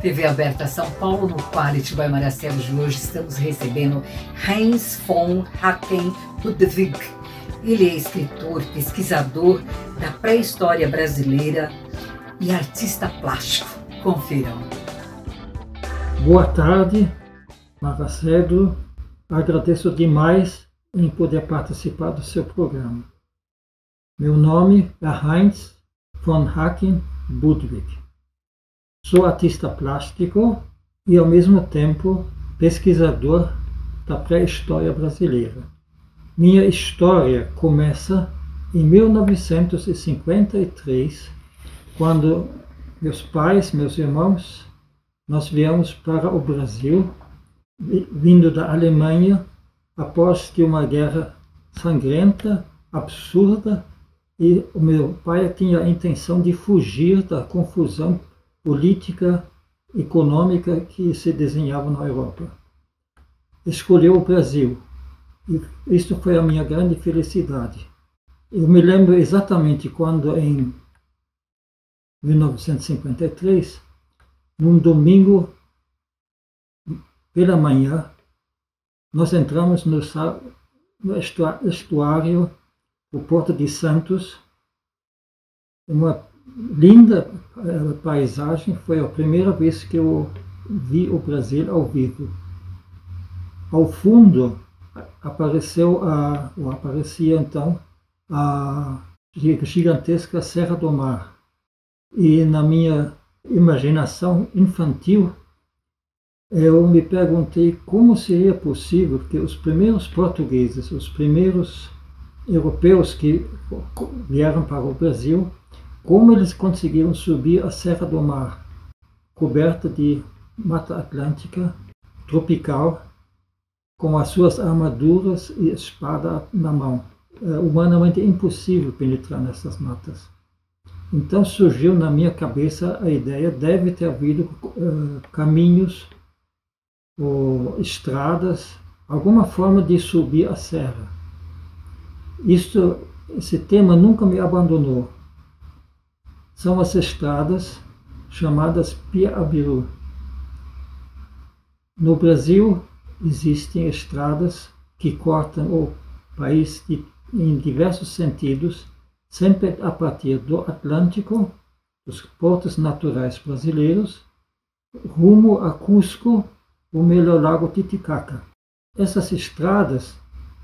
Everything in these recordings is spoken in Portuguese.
TV Aberta São Paulo, no Quality by Maracelo de hoje estamos recebendo Heinz von Haken-Ludwig. Ele é escritor, pesquisador da pré-história brasileira e artista plástico. Confiram. Boa tarde, Maracelo. Agradeço demais em poder participar do seu programa. Meu nome é Heinz von Haken-Ludwig. Sou artista plástico e, ao mesmo tempo, pesquisador da pré-história brasileira. Minha história começa em 1953, quando meus pais, meus irmãos, nós viemos para o Brasil, vindo da Alemanha, após que uma guerra sangrenta, absurda, e o meu pai tinha a intenção de fugir da confusão política, econômica que se desenhava na Europa. Escolheu o Brasil. E isto foi a minha grande felicidade. Eu me lembro exatamente quando, em 1953, num domingo pela manhã, nós entramos no estuário do Porto de Santos, uma linda paisagem. Foi a primeira vez que eu vi o Brasil ao vivo. Ao fundo aparecia então a gigantesca Serra do Mar. E na minha imaginação infantil, eu me perguntei como seria possível que os primeiros portugueses, os primeiros europeus que vieram para o Brasil, como eles conseguiram subir a Serra do Mar, coberta de Mata Atlântica tropical, com as suas armaduras e espada na mão. É humanamente impossível penetrar nessas matas. Então surgiu na minha cabeça a ideia: deve ter havido caminhos ou estradas, alguma forma de subir a serra. Esse tema nunca me abandonou. São as estradas chamadas Pia-Abiru. No Brasil existem estradas que cortam o país em diversos sentidos, sempre a partir do Atlântico, dos portos naturais brasileiros, rumo a Cusco, o melhor lago Titicaca. Essas estradas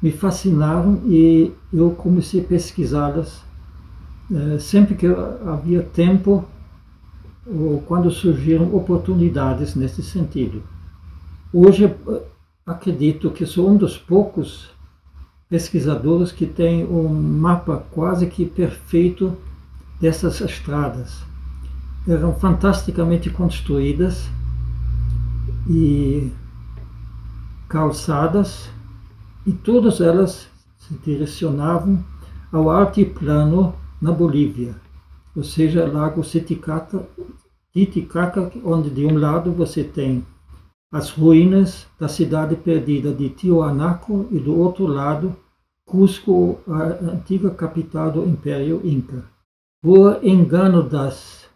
me fascinaram e eu comecei a pesquisá-las sempre que havia tempo ou quando surgiram oportunidades nesse sentido. Hoje acredito que sou um dos poucos pesquisadores que tem um mapa quase que perfeito dessas estradas. Eram fantasticamente construídas e calçadas, e todas elas se direcionavam ao altiplano na Bolívia, ou seja, Lago Titicaca, onde de um lado você tem as ruínas da cidade perdida de Tiwanaku e do outro lado Cusco, a antiga capital do Império Inca. Por engano dos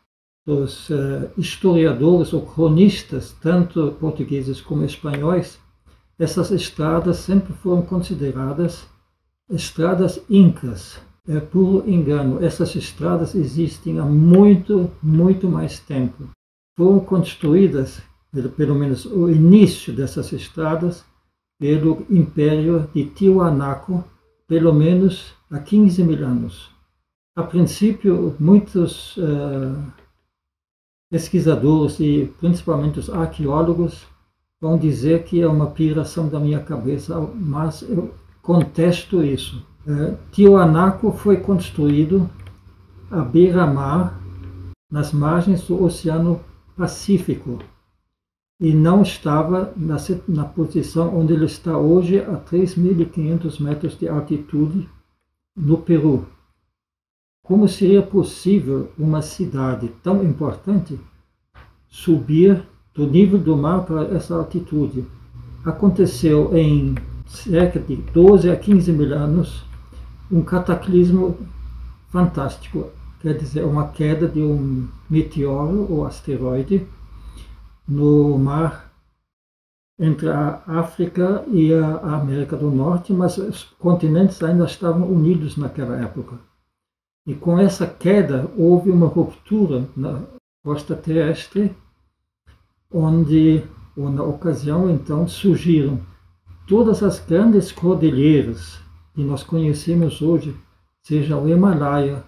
historiadores ou cronistas, tanto portugueses como espanhóis, essas estradas sempre foram consideradas estradas incas. É puro engano. Essas estradas existem há muito, muito mais tempo. Foram construídas, pelo menos o início dessas estradas, pelo Império de Tiwanaku, pelo menos há 15 mil anos. A princípio, muitos pesquisadores e principalmente os arqueólogos vão dizer que é uma piração da minha cabeça, mas eu contesto isso. Tiwanaku foi construído à beira-mar, nas margens do Oceano Pacífico, e não estava na posição onde ele está hoje, a 3.500 metros de altitude, no Peru. Como seria possível uma cidade tão importante subir do nível do mar para essa altitude? Aconteceu em cerca de 12 a 15 mil anos um cataclismo fantástico, quer dizer, uma queda de um meteoro ou asteroide no mar entre a África e a América do Norte, mas os continentes ainda estavam unidos naquela época. E com essa queda houve uma ruptura na costa terrestre, ou na ocasião, então, surgiram todas as grandes cordilheiras que nós conhecemos hoje, seja o Himalaia,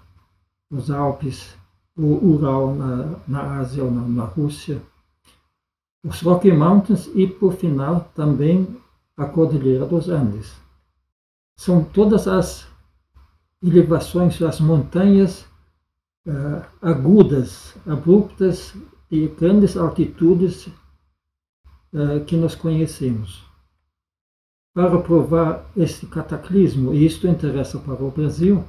os Alpes, o Ural na Ásia ou na Rússia, os Rocky Mountains e, por final, também a Cordilheira dos Andes. São todas as elevações, as montanhas agudas, abruptas, de grandes altitudes que nós conhecemos. Para provar este cataclismo, e isto interessa para o Brasil,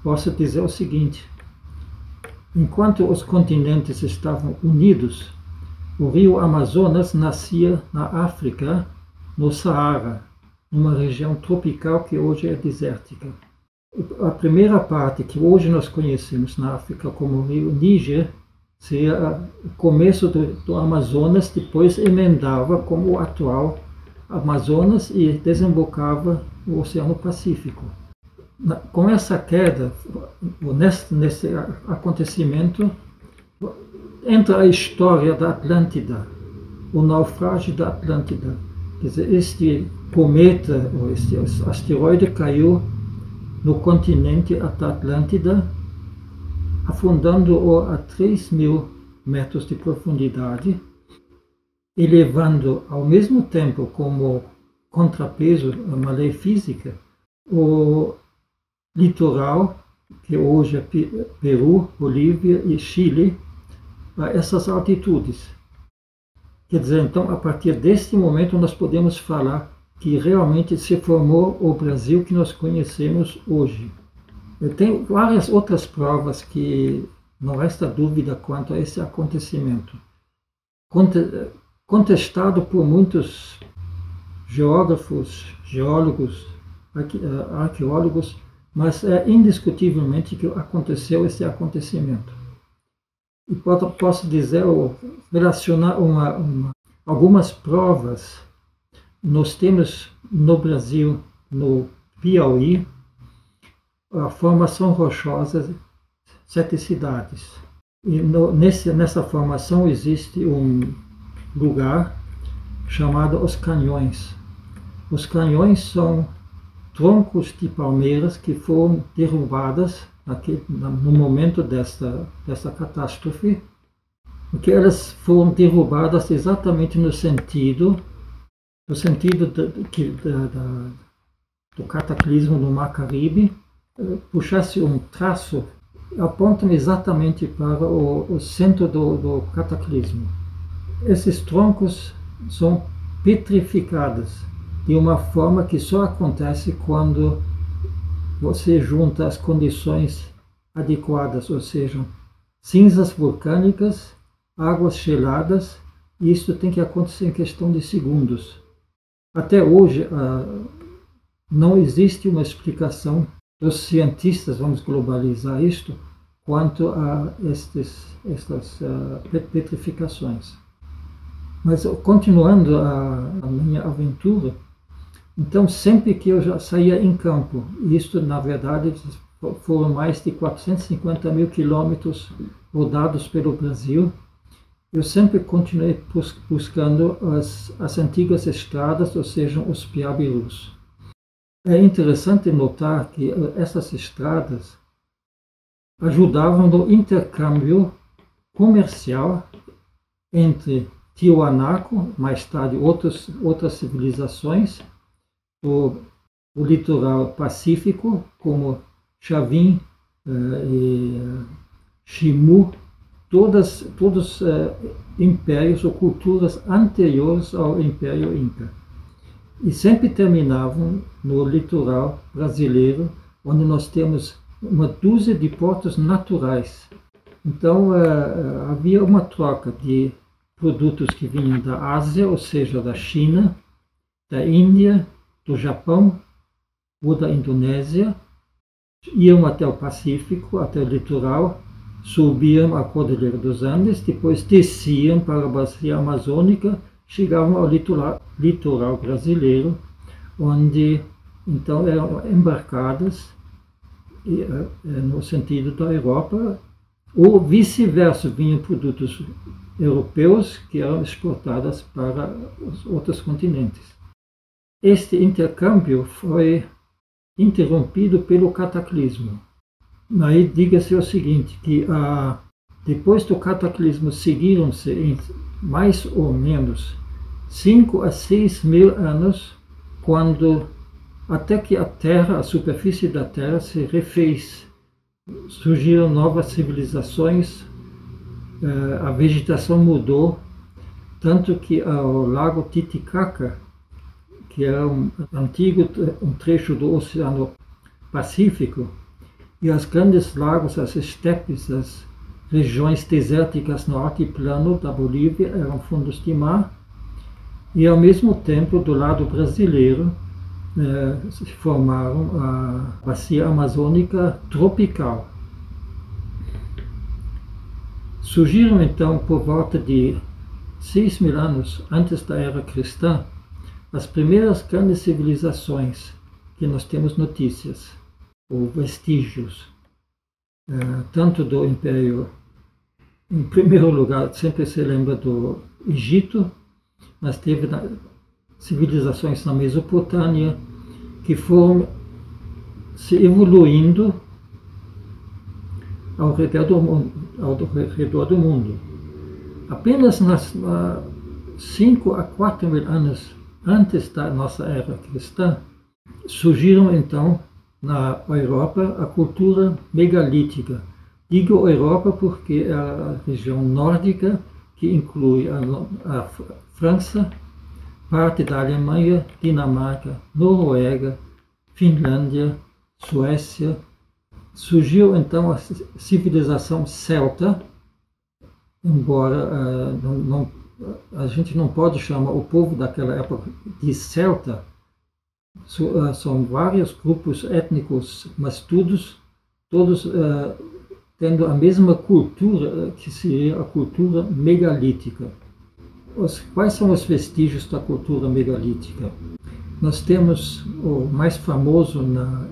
posso dizer o seguinte: enquanto os continentes estavam unidos, o rio Amazonas nascia na África, no Saara, numa região tropical que hoje é desértica. A primeira parte que hoje nós conhecemos na África como o rio Níger seria o começo do Amazonas, depois emendava como o atual Amazonas e desembocava no Oceano Pacífico. Com essa queda, nesse acontecimento, entra a história da Atlântida, o naufrágio da Atlântida. Quer dizer, este cometa, ou este asteroide caiu no continente da Atlântida, afundando-o a 3.000 metros de profundidade, elevando ao mesmo tempo como contrapeso, uma lei física, o litoral, que hoje é Peru, Bolívia e Chile, a essas altitudes. Quer dizer, então, a partir deste momento nós podemos falar que realmente se formou o Brasil que nós conhecemos hoje. Tem várias outras provas que não resta dúvida quanto a esse acontecimento. Contestado por muitos geógrafos, geólogos, arqueólogos, mas é indiscutivelmente que aconteceu esse acontecimento. E posso dizer, relacionar algumas provas. Nós temos no Brasil, no Piauí, a formação rochosa 7 cidades. E nessa formação existe um lugar chamado Os Canhões. Os canhões são troncos de palmeiras que foram derrubadas no momento desta catástrofe, porque elas foram derrubadas exatamente no sentido do cataclismo no Mar Caribe. Puxasse um traço, apontam exatamente para o centro do cataclismo. Esses troncos são petrificados de uma forma que só acontece quando você junta as condições adequadas, ou seja, cinzas vulcânicas, águas geladas, e isso tem que acontecer em questão de segundos. Até hoje não existe uma explicação dos cientistas, vamos globalizar isto, quanto a estas petrificações. Mas continuando a minha aventura, então sempre que eu já saía em campo, isto na verdade foram mais de 450 mil quilômetros rodados pelo Brasil, eu sempre continuei buscando as antigas estradas, ou seja, os piabirus. É interessante notar que essas estradas ajudavam no intercâmbio comercial entre Tiwanaku, mais tarde outras civilizações, o litoral pacífico, como Chavin e Shimu, todos impérios ou culturas anteriores ao Império Inca. E sempre terminavam no litoral brasileiro, onde nós temos uma dúzia de portos naturais. Então, havia uma troca de produtos que vinham da Ásia, ou seja, da China, da Índia, do Japão ou da Indonésia, iam até o Pacífico, até o litoral, subiam a Cordilheira dos Andes, depois desciam para a bacia amazônica, chegavam ao litoral brasileiro, onde então eram embarcadas no sentido da Europa, ou vice-versa, vinham produtos europeus que eram exportados para os outros continentes. Este intercâmbio foi interrompido pelo cataclismo. Aí diga-se o seguinte, que depois do cataclismo seguiram-se em mais ou menos 5 a 6 mil anos, até que a superfície da Terra se refez. Surgiram novas civilizações, a vegetação mudou, tanto que ao lago Titicaca, que era um trecho do Oceano Pacífico, e os grandes lagos, as estepes, as regiões desérticas no altiplano da Bolívia eram fundos de mar, e ao mesmo tempo, do lado brasileiro, se formaram a bacia amazônica tropical. Surgiram então, por volta de 6 mil anos antes da era cristã, as primeiras grandes civilizações que nós temos notícias, ou vestígios, tanto do Império, em primeiro lugar, sempre se lembra do Egito, mas teve civilizações na Mesopotâmia que foram se evoluindo ao redor do mundo. Apenas 5 a 4 mil anos antes da nossa era cristã, surgiram então na Europa a cultura megalítica. Digo Europa porque é a região nórdica, que inclui a França, parte da Alemanha, Dinamarca, Noruega, Finlândia, Suécia. Surgiu então a civilização celta, embora a gente não pode chamar o povo daquela época de celta. São vários grupos étnicos, mas todos tendo a mesma cultura, que seria a cultura megalítica. Quais são os vestígios da cultura megalítica? Nós temos o mais famoso na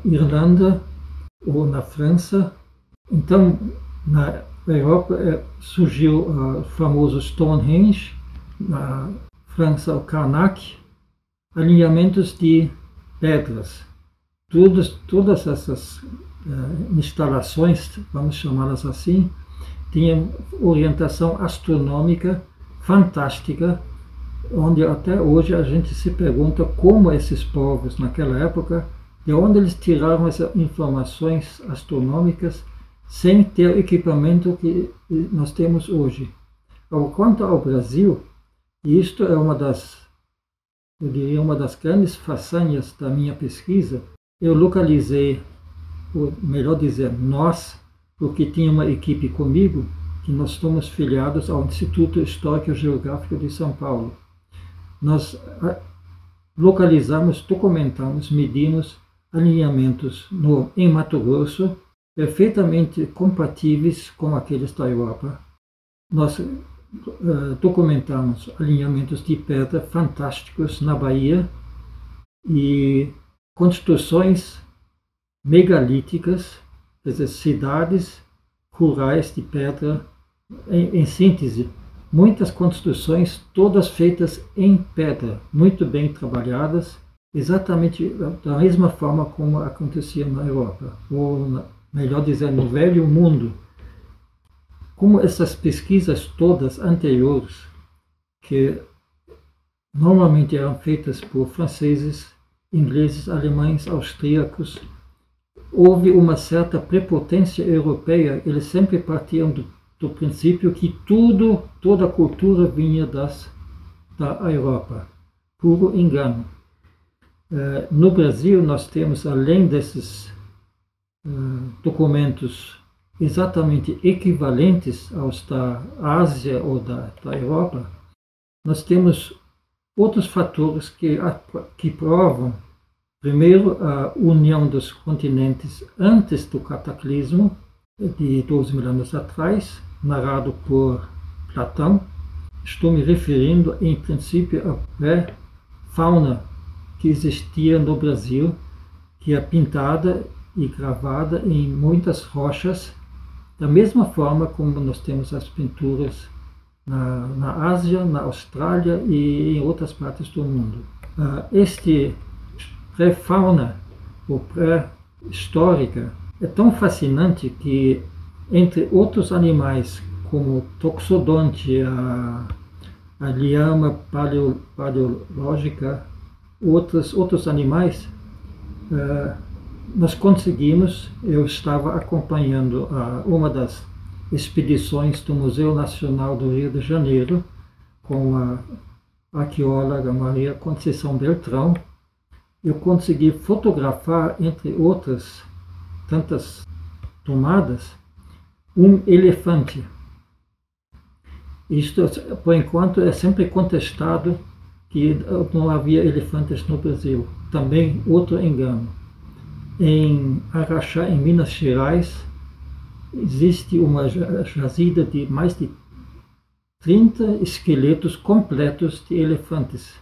Irlanda ou na França. Então, na Europa surgiu o famoso Stonehenge, na França o Karnak, alinhamentos de pedras. Todas essas instalações, vamos chamá-las assim, tinham orientação astronômica fantástica, onde até hoje a gente se pergunta como esses povos naquela época, de onde eles tiraram essas informações astronômicas sem ter o equipamento que nós temos hoje. Quanto ao Brasil, e isto é uma das grandes façanhas da minha pesquisa, eu localizei, ou melhor dizer, nós, porque tinha uma equipe comigo, que nós somos filiados ao Instituto Histórico e Geográfico de São Paulo. Nós localizamos, documentamos, medimos alinhamentos em Mato Grosso, perfeitamente compatíveis com aqueles da Europa. Nós documentamos alinhamentos de pedra fantásticos na Bahia e construções megalíticas, quer dizer, cidades rurais de pedra, em síntese, muitas construções todas feitas em pedra, muito bem trabalhadas, exatamente da mesma forma como acontecia na Europa, ou melhor dizer, no Velho Mundo. Como essas pesquisas todas anteriores que normalmente eram feitas por franceses, ingleses, alemães, austríacos. Houve uma certa prepotência europeia, eles sempre partiam do princípio que toda a cultura vinha da Europa. Puro engano. No Brasil, nós temos, além desses documentos exatamente equivalentes aos da Ásia ou da Europa, nós temos outros fatores que provam, primeiro, a união dos continentes antes do cataclismo, de 12.000 anos atrás, narrado por Platão. Estou me referindo, em princípio, à pré-fauna que existia no Brasil, que é pintada e gravada em muitas rochas, da mesma forma como nós temos as pinturas na Ásia, na Austrália e em outras partes do mundo. Este pré-fauna, ou pré-histórica, é tão fascinante que, entre outros animais, como o toxodonte, a liama paleológica, outros animais, nós conseguimos. Eu estava acompanhando uma das expedições do Museu Nacional do Rio de Janeiro com a arqueóloga Maria Conceição Beltrão. Eu consegui fotografar, entre outras tantas tomadas, um elefante. Isto, por enquanto, é sempre contestado que não havia elefantes no Brasil. Também outro engano. Em Araxá, em Minas Gerais, existe uma jazida de mais de 30 esqueletos completos de elefantes,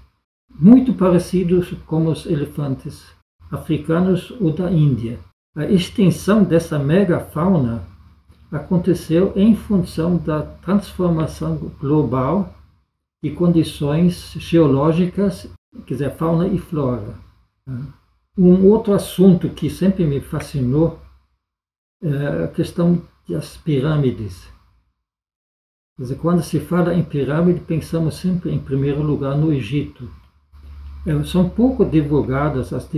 muito parecidos com os elefantes africanos ou da Índia. A extinção dessa megafauna aconteceu em função da transformação global de condições geológicas, quer dizer, fauna e flora. Um outro assunto que sempre me fascinou é a questão das pirâmides. Quer dizer, quando se fala em pirâmide, pensamos sempre, em primeiro lugar, no Egito. São pouco divulgadas as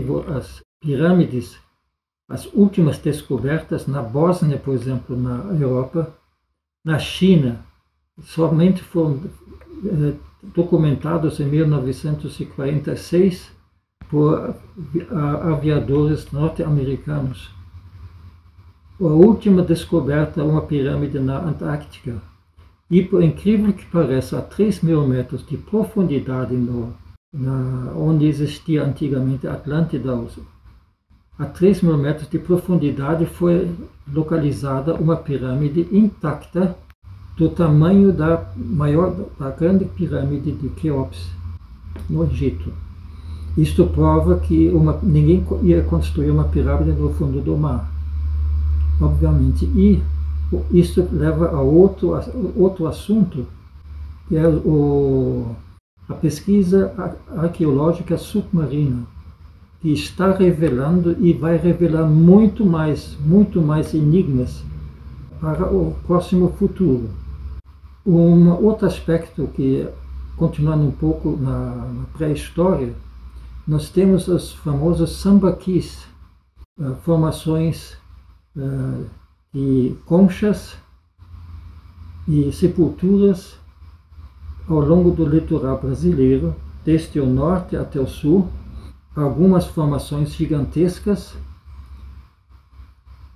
pirâmides, as últimas descobertas na Bósnia, por exemplo, na Europa, na China, somente foram documentados em 1946 por aviadores norte-americanos. A última descoberta é uma pirâmide na Antártica. E, por incrível que pareça, a 3.000 metros de profundidade, onde existia antigamente a Atlântida, a 3.000 metros de profundidade foi localizada uma pirâmide intacta do tamanho da grande pirâmide de Quéops, no Egito. Isto prova que ninguém ia construir uma pirâmide no fundo do mar, obviamente. E isso leva a outro assunto, que é a pesquisa arqueológica submarina, que está revelando e vai revelar muito mais enigmas para o próximo futuro. Outro aspecto que, continuando um pouco na pré-história, nós temos os famosos sambaquis, formações de conchas e sepulturas ao longo do litoral brasileiro, desde o norte até o sul, algumas formações gigantescas.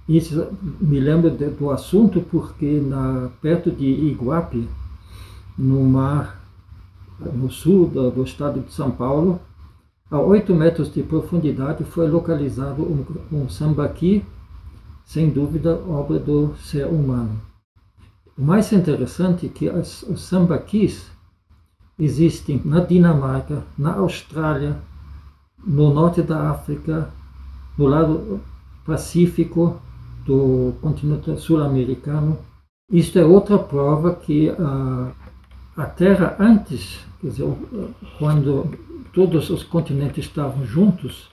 Isso me lembra do assunto porque perto de Iguape, no mar, no sul do estado de São Paulo, a 8 metros de profundidade foi localizado um sambaqui, sem dúvida, obra do ser humano. O mais interessante é que os sambaquis existem na Dinamarca, na Austrália, no norte da África, no lado Pacífico do continente sul-americano. Isto é outra prova que a Terra antes, quer dizer, quando todos os continentes estavam juntos,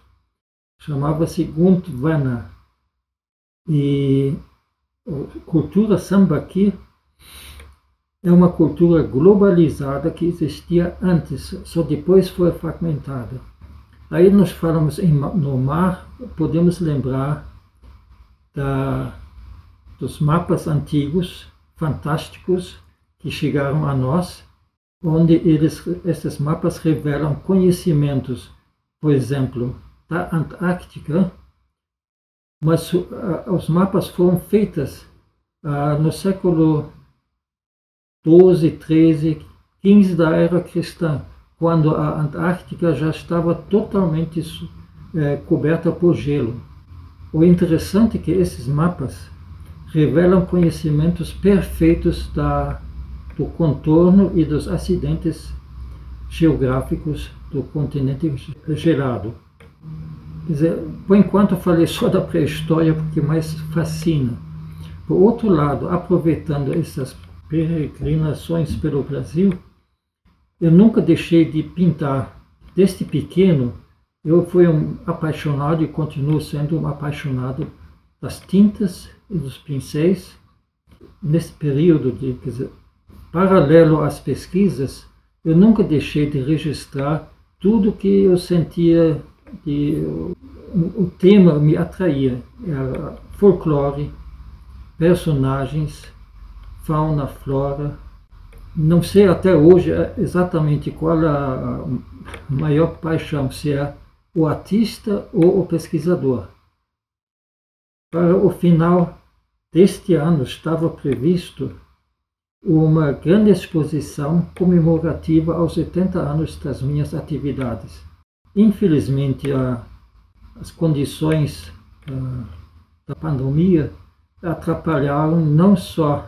chamava-se Gondwana. E a cultura sambaqui é uma cultura globalizada que existia antes, só depois foi fragmentada. Aí nós falamos no mar, podemos lembrar dos mapas antigos, fantásticos, que chegaram a nós, onde esses mapas revelam conhecimentos, por exemplo, da Antártica, mas os mapas foram feitos no século 12, 13, 15 da era cristã, quando a Antártica já estava totalmente coberta por gelo. O interessante é que esses mapas revelam conhecimentos perfeitos do contorno e dos acidentes geográficos do continente gelado. Quer dizer, por enquanto eu falei só da pré-história porque mais fascina. Por outro lado, aproveitando essas peregrinações pelo Brasil, eu nunca deixei de pintar. Desde pequeno, eu fui um apaixonado e continuo sendo um apaixonado das tintas e dos pincéis. Nesse período, quer dizer, paralelo às pesquisas, eu nunca deixei de registrar tudo que eu sentia, o tema me atraía. Era folclore, personagens, fauna, flora. Não sei até hoje exatamente qual a maior paixão, se é o artista ou o pesquisador. Para o final deste ano estava previsto uma grande exposição comemorativa aos 80 anos das minhas atividades. Infelizmente, as condições da pandemia atrapalharam não só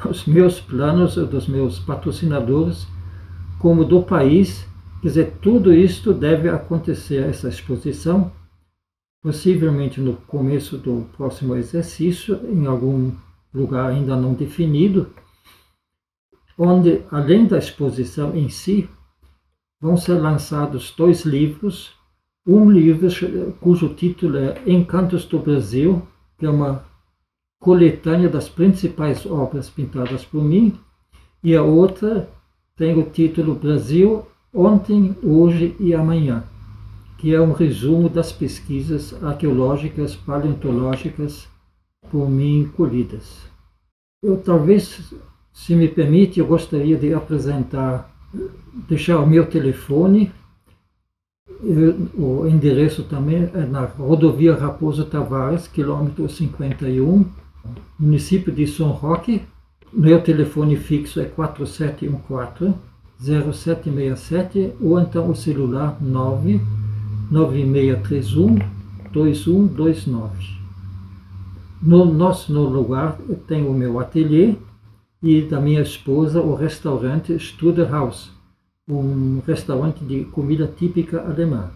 os meus planos, dos meus patrocinadores, como do país. Quer dizer, tudo isto deve acontecer, essa exposição, possivelmente no começo do próximo exercício, em algum lugar ainda não definido, onde, além da exposição em si, vão ser lançados 2 livros. Um livro cujo título é Encantos do Brasil, que é uma coletânea das principais obras pintadas por mim, e a outra tem o título Brasil, Ontem, Hoje e Amanhã, que é um resumo das pesquisas arqueológicas, paleontológicas por mim colhidas. Eu talvez, se me permite, eu gostaria de deixar o meu telefone. O endereço também é na rodovia Raposo Tavares, quilômetro 51, município de São Roque. Meu telefone fixo é 4714-0767 ou então o celular 99631-2129. No lugar tem o meu ateliê e da minha esposa o restaurante Struderhaus, um restaurante de comida típica alemã.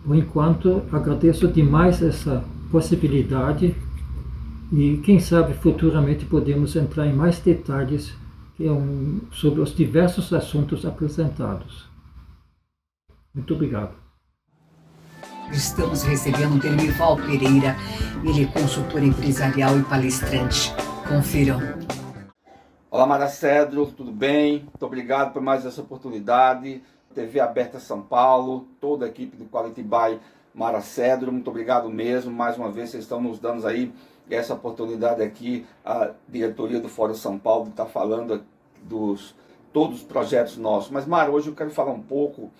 Por enquanto, agradeço demais essa possibilidade e quem sabe futuramente podemos entrar em mais detalhes sobre os diversos assuntos apresentados. Muito obrigado. Estamos recebendo Denival Pereira, ele é consultor empresarial e palestrante. Confiram. Olá, Maracedro, tudo bem? Muito obrigado por mais essa oportunidade. TV Aberta São Paulo, toda a equipe do Quality by Maracedro, muito obrigado mesmo. Mais uma vez, vocês estão nos dando aí essa oportunidade aqui, a diretoria do Fórum São Paulo, de estar falando todos os projetos nossos. Mas, Mara, hoje eu quero falar um pouco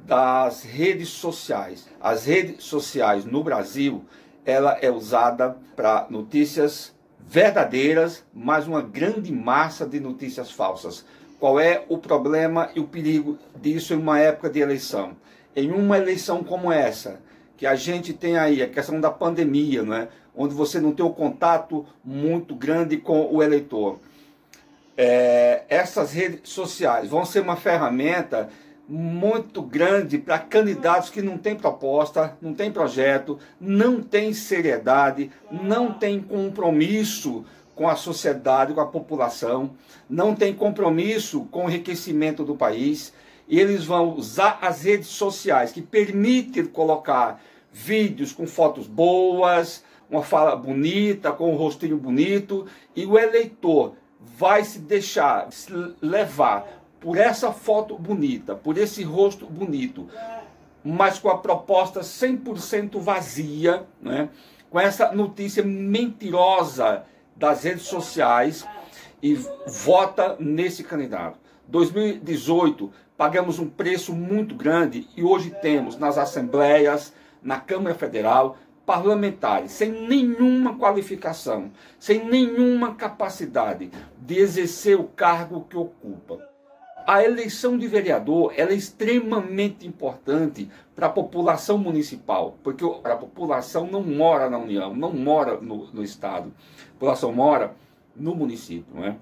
das redes sociais. As redes sociais no Brasil, ela é usada para notícias verdadeiras, mas uma grande massa de notícias falsas. Qual é o problema e o perigo disso em uma época de eleição? Em uma eleição como essa, que a gente tem aí a questão da pandemia, não é? Onde você não tem um contato muito grande com o eleitor. Essas redes sociais vão ser uma ferramenta muito grande para candidatos que não têm proposta, não têm projeto, não têm seriedade, não têm compromisso com a sociedade, com a população, não têm compromisso com o enriquecimento do país, e eles vão usar as redes sociais que permitem colocar vídeos com fotos boas, uma fala bonita, com um rostinho bonito, e o eleitor vai se deixar se levar por essa foto bonita, por esse rosto bonito, mas com a proposta 100% vazia, né? Com essa notícia mentirosa das redes sociais, e vota nesse candidato. 2018, pagamos um preço muito grande e hoje temos nas assembleias, na Câmara Federal, parlamentares sem nenhuma qualificação, sem nenhuma capacidade de exercer o cargo que ocupa. A eleição de vereador ela é extremamente importante para a população municipal, porque a população não mora na União, não mora no Estado, a população mora no município, não é?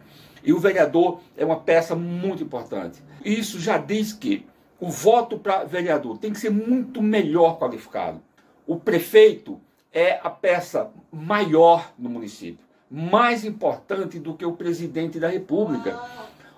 E o vereador é uma peça muito importante. Isso já diz que o voto para vereador tem que ser muito melhor qualificado. O prefeito é a peça maior no município, mais importante do que o presidente da República.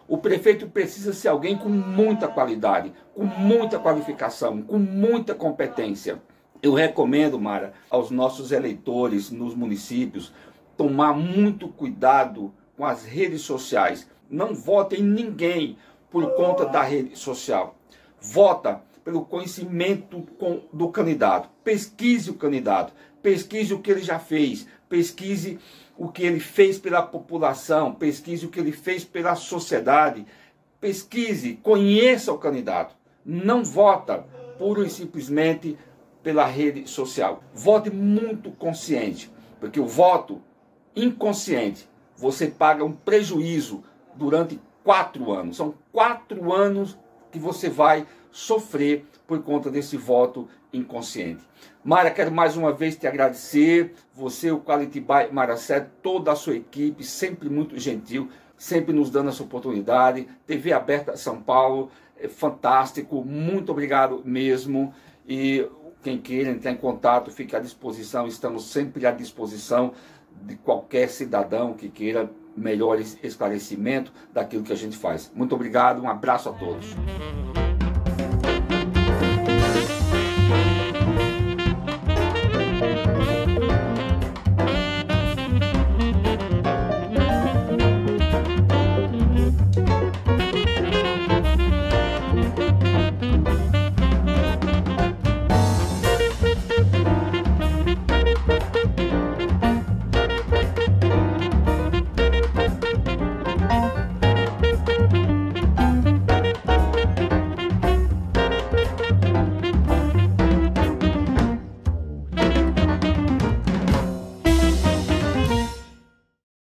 O prefeito precisa ser alguém com muita qualidade, com muita qualificação, com muita competência. Eu recomendo, Mara, aos nossos eleitores nos municípios tomar muito cuidado com as redes sociais. Não vote em ninguém por conta da rede social. Vota pelo conhecimento do candidato. Pesquise o candidato. Pesquise o que ele já fez. Pesquise o que ele fez pela população. Pesquise o que ele fez pela sociedade. Pesquise, conheça o candidato. Não vota pura e simplesmente pela rede social. Vote muito consciente, porque o voto inconsciente, você paga um prejuízo durante 4 anos. São 4 anos que você vai sofrer por conta desse voto inconsciente. Mara, quero mais uma vez te agradecer. Você, o Quality by Maracedro, toda a sua equipe, sempre muito gentil, sempre nos dando essa oportunidade. TV Aberta São Paulo, é fantástico. Muito obrigado mesmo. E quem queira entrar em contato, fique à disposição. Estamos sempre à disposição de qualquer cidadão que queira melhor esclarecimento daquilo que a gente faz. Muito obrigado, um abraço a todos.